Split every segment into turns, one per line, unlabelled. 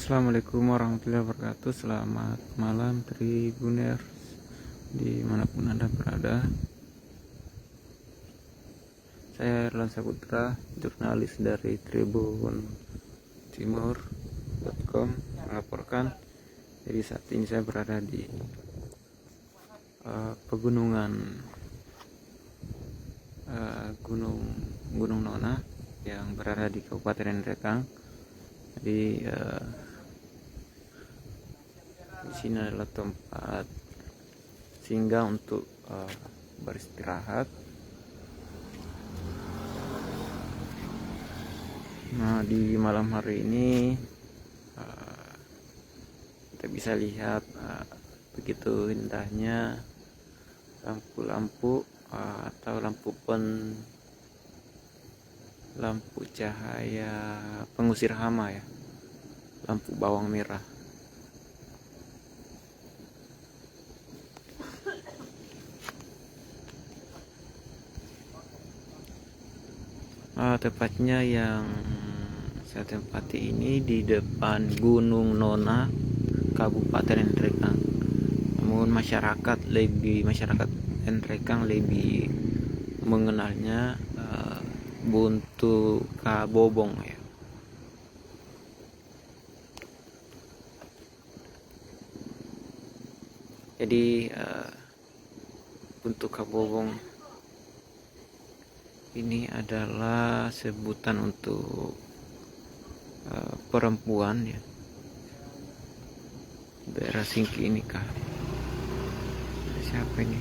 Assalamualaikum warahmatullahi wabarakatuh. Selamat malam Tribuners dimanapun Anda berada. Saya Erlan Saputra, jurnalis dari Tribun Timur.com melaporkan. Jadi saat ini saya berada di pegunungan Gunung Nona yang berada di Kabupaten Nrekang. Jadi di sini adalah tempat singgah untuk beristirahat. Nah, di malam hari ini kita bisa lihat begitu indahnya lampu-lampu atau lampu cahaya pengusir hama ya, lampu bawang merah. Tepatnya yang saya tempati ini di depan Gunung Nona, Kabupaten Nrekang. Namun masyarakat Nrekang lebih mengenalnya Buntu Kabobong ya. Jadi Buntu Kabobong ini adalah sebutan untuk perempuan ya, daerah Singki ini kah? Siapa ini?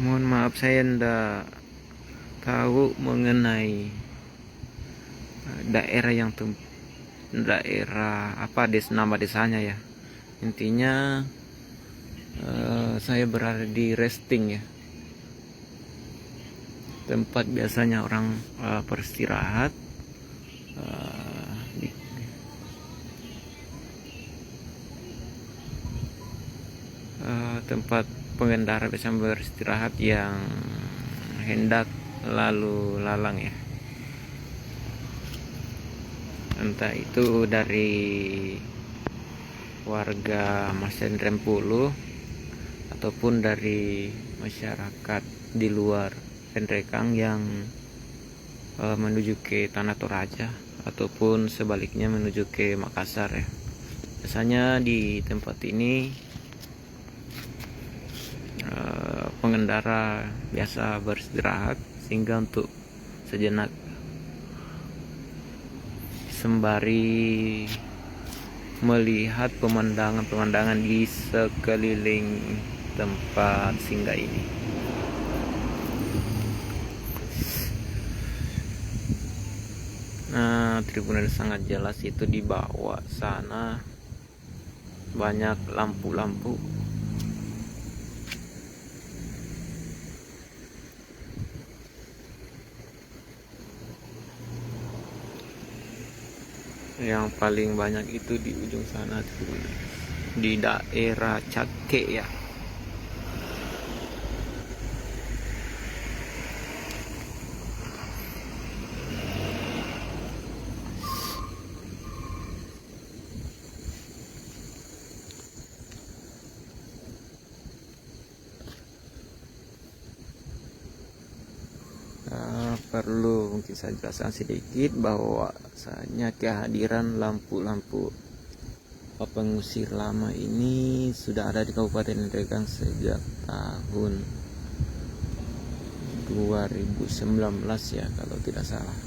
Mohon maaf, saya tidak tahu mengenai daerah apa nama desanya ya. Intinya saya berada di resting ya, tempat biasanya orang beristirahat. Tempat pengendara bisa beristirahat yang hendak lalu lalang ya, entah itu dari warga Masen Rempulu ataupun dari masyarakat di luar Nrekang yang menuju ke Tanah Toraja ataupun sebaliknya menuju ke Makassar ya. Biasanya di tempat ini pengendara biasa beristirahat sehingga untuk sejenak sembari melihat pemandangan di sekeliling tempat singgah ini. Nah, tribunal sangat jelas itu di bawah sana banyak lampu-lampu. Yang paling banyak itu di ujung sana di daerah Cake ya. Perlu mungkin saya jelaskan sedikit bahwasanya kehadiran lampu-lampu pengusir lama ini sudah ada di Kabupaten Nrekang sejak tahun 2019 ya kalau tidak salah.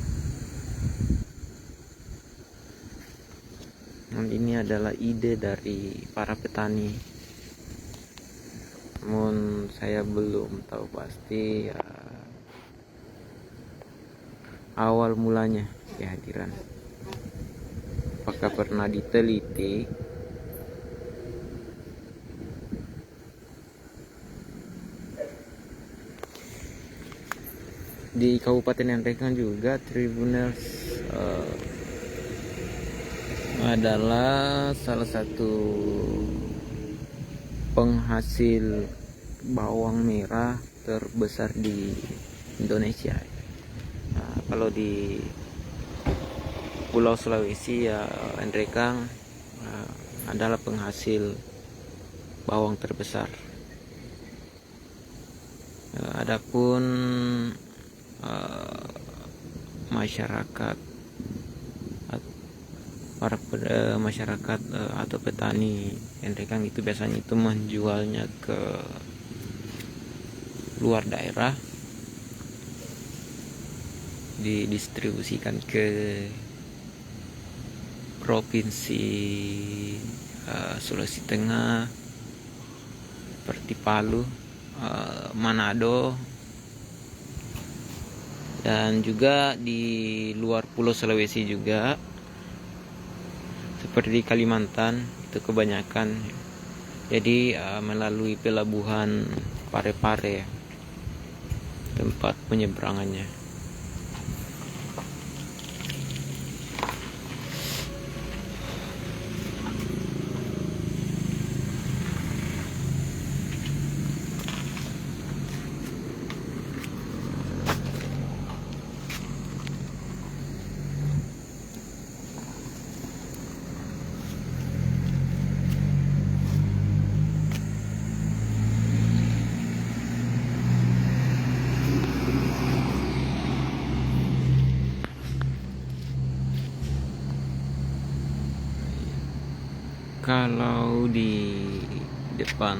Dan ini adalah ide dari para petani, namun saya belum tahu pasti ya awal mulanya kehadiran. Apakah pernah diteliti? Di Kabupaten Nrekang juga Tribuners adalah salah satu penghasil bawang merah terbesar di Indonesia. Kalau di Pulau Sulawesi ya, Endrekang adalah penghasil bawang terbesar. Adapun masyarakat masyarakat atau petani Endrekang itu biasanya itu menjualnya ke luar daerah, didistribusikan ke provinsi Sulawesi Tengah seperti Palu, Manado, dan juga di luar Pulau Sulawesi juga seperti Kalimantan itu kebanyakan. Jadi melalui pelabuhan Parepare tempat penyeberangannya. Kalau di depan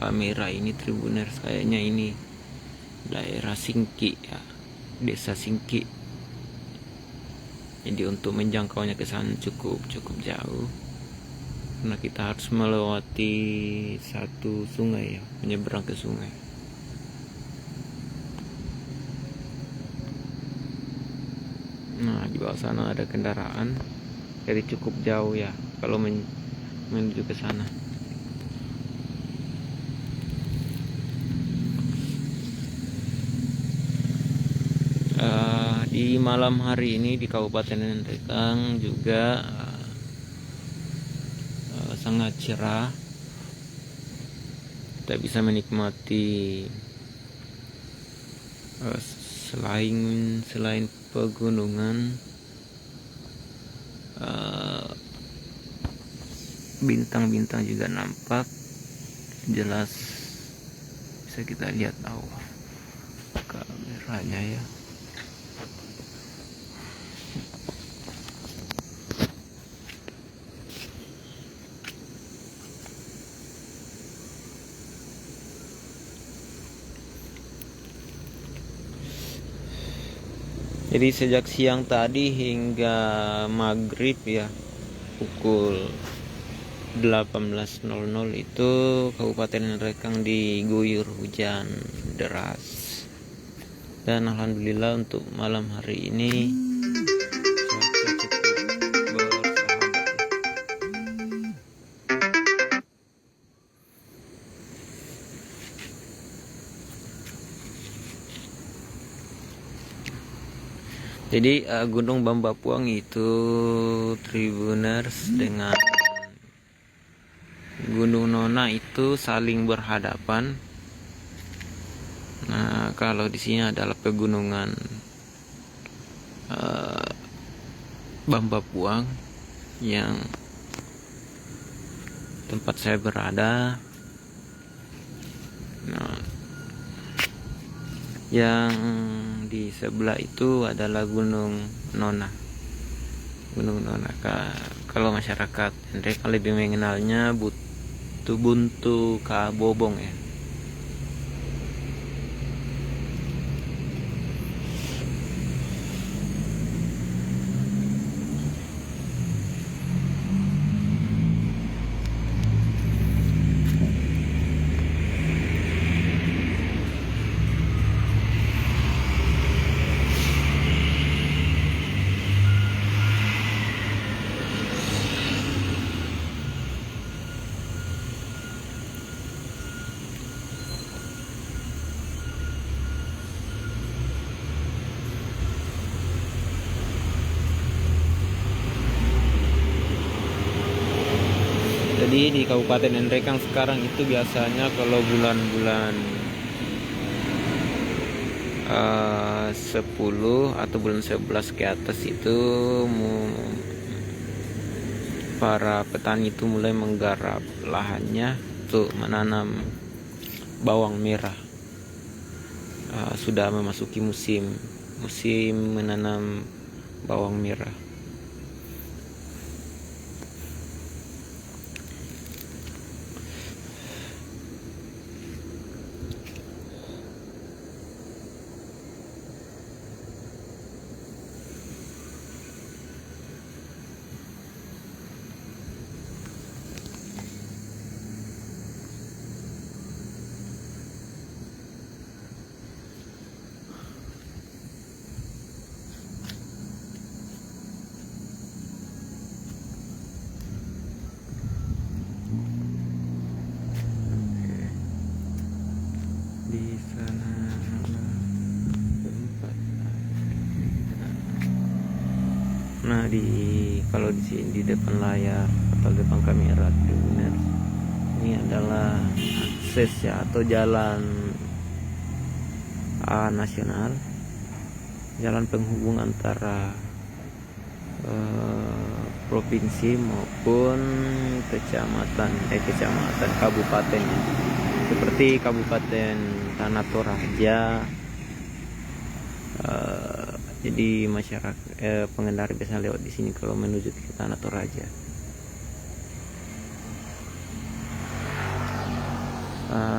kamera ini Tribuners, kayaknya ini daerah Singki ya, desa Singki. Jadi untuk menjangkaunya ke sana cukup jauh, karena kita harus melewati satu sungai ya, menyeberang ke sungai. Nah, di bawah sana ada kendaraan, jadi cukup jauh ya kalau menuju ke sana. Di malam hari ini di Kabupaten Endrekang juga sangat cerah. Kita bisa menikmati selain pegunungan, bintang-bintang juga nampak jelas, bisa kita lihat kameranya ya. Jadi sejak siang tadi hingga maghrib ya, pukul 18.00 itu Kabupaten Endrekang diguyur hujan deras. Dan alhamdulillah untuk malam hari ini cuaca cukup bersahabat. Jadi Gunung Bambapuang itu Tribuners dengan Gunung Nona itu saling berhadapan. Nah, kalau di sini adalah pegunungan Bambapuang yang tempat saya berada. Nah, yang di sebelah itu adalah Gunung Nona. Kalau masyarakat mereka lebih mengenalnya Buntu Kabobong ya. Jadi di Kabupaten Endrekang sekarang itu biasanya kalau bulan-bulan 10 atau bulan 11 ke atas itu para petani itu mulai menggarap lahannya untuk menanam bawang merah. Sudah memasuki musim menanam bawang merah. Di sana tempat. Nah, kalau di sini di depan layar atau depan kamera benar, ini adalah akses ya atau jalan nasional, jalan penghubung antara provinsi maupun kecamatan kabupaten, seperti Kabupaten Tanah Toraja. Jadi masyarakat pengendara biasa lewat di sini kalau menuju ke Tanah Toraja.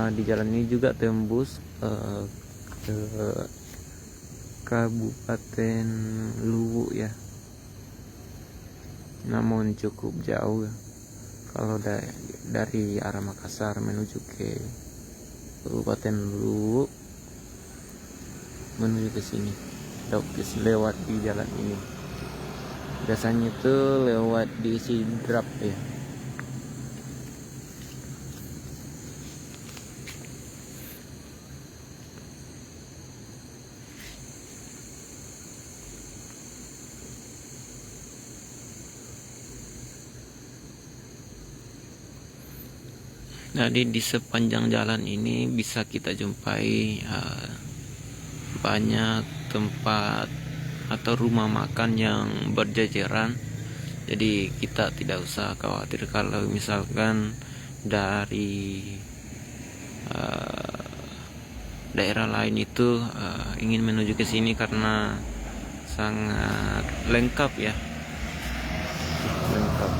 Di jalan ini juga tembus ke Kabupaten Luwu ya. Namun cukup jauh kalau dari arah Makassar menuju ke Kabupaten Luwu, menuju ke sini lewat di jalan ini. Biasanya itu lewat di Sidrap ya. Jadi di sepanjang jalan ini bisa kita jumpai banyak tempat atau rumah makan yang berjajaran. Jadi kita tidak usah khawatir kalau misalkan dari daerah lain itu ingin menuju ke sini, karena sangat lengkap ya, lengkap.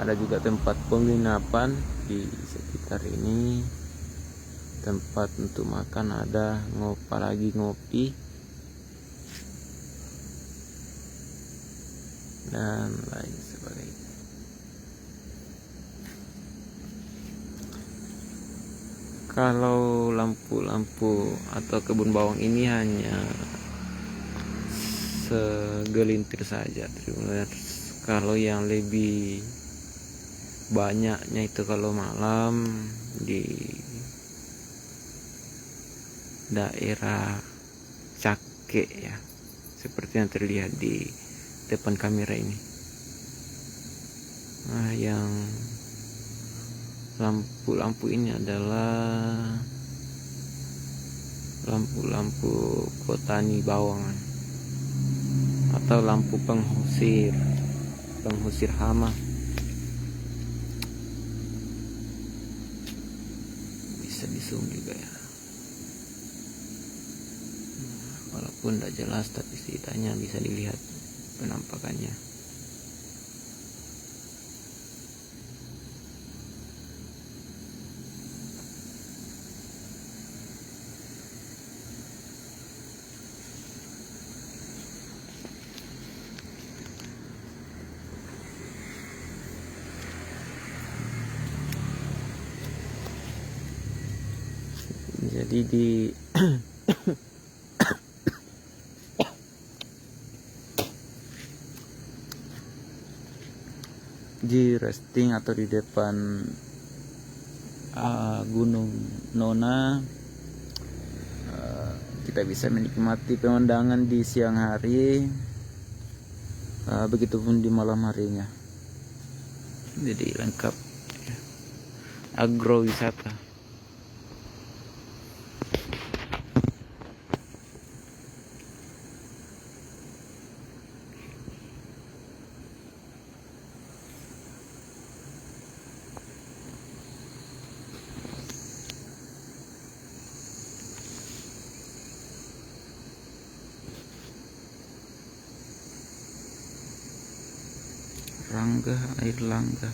Ada juga tempat penginapan di sekitar ini, tempat untuk makan ada, apalagi ngopi dan lain sebagainya. Kalau lampu-lampu atau kebun bawang ini hanya segelintir saja, kalau yang lebih banyaknya itu kalau malam di daerah Cake ya, seperti yang terlihat di depan kamera ini. Nah, yang lampu-lampu ini adalah lampu-lampu petani bawang atau lampu pengusir hama. Bisa di zoom juga ya, walaupun tidak jelas tapi setidaknya bisa dilihat penampakannya. Jadi di resting atau di depan Gunung Nona, kita bisa menikmati pemandangan di siang hari, begitupun di malam harinya. Jadi lengkap ya. Agrowisata. Langga, air Langga.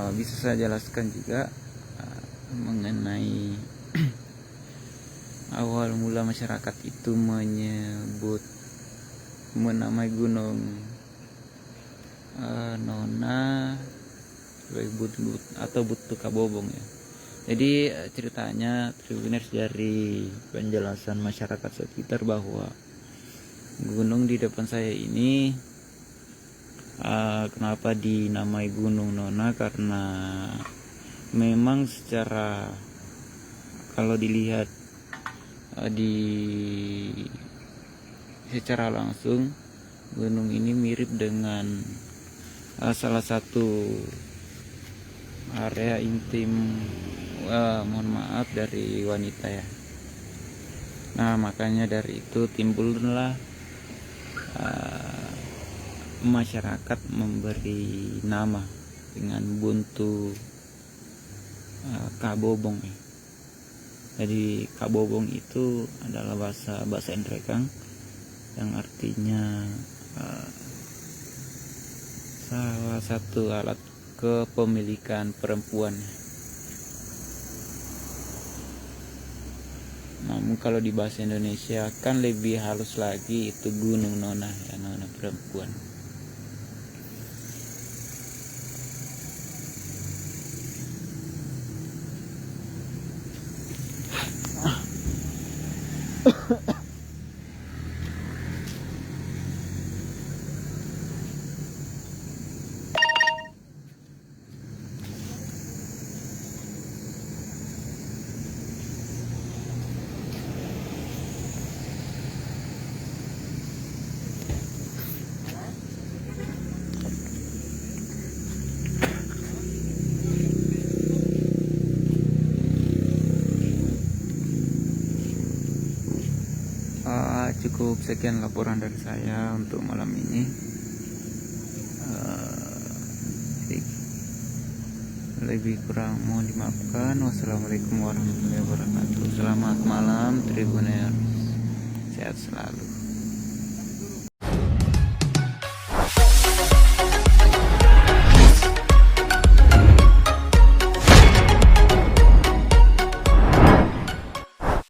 Bisa saya jelaskan juga mengenai awal mula masyarakat itu menamai gunung Nona atau Butu Kabobong ya. Jadi ceritanya Tribuners dari penjelasan masyarakat sekitar bahwa gunung di depan saya ini kenapa dinamai Gunung Nona, karena memang kalau dilihat secara langsung gunung ini mirip dengan salah satu area intim, mohon maaf, dari wanita ya. Nah, makanya dari itu timbullah masyarakat memberi nama dengan Buntu Kabobong ya. Jadi Kabobong itu adalah bahasa Endrekang yang artinya salah satu alat kepemilikan perempuan. Namun kalau di bahasa Indonesia kan lebih halus lagi, itu Gunung Nona ya, Nona perempuan. Cukup sekian laporan dari saya untuk malam ini. Lebih kurang mohon dimaafkan. Wassalamualaikum warahmatullahi wabarakatuh. Selamat malam Tribuners, sehat selalu.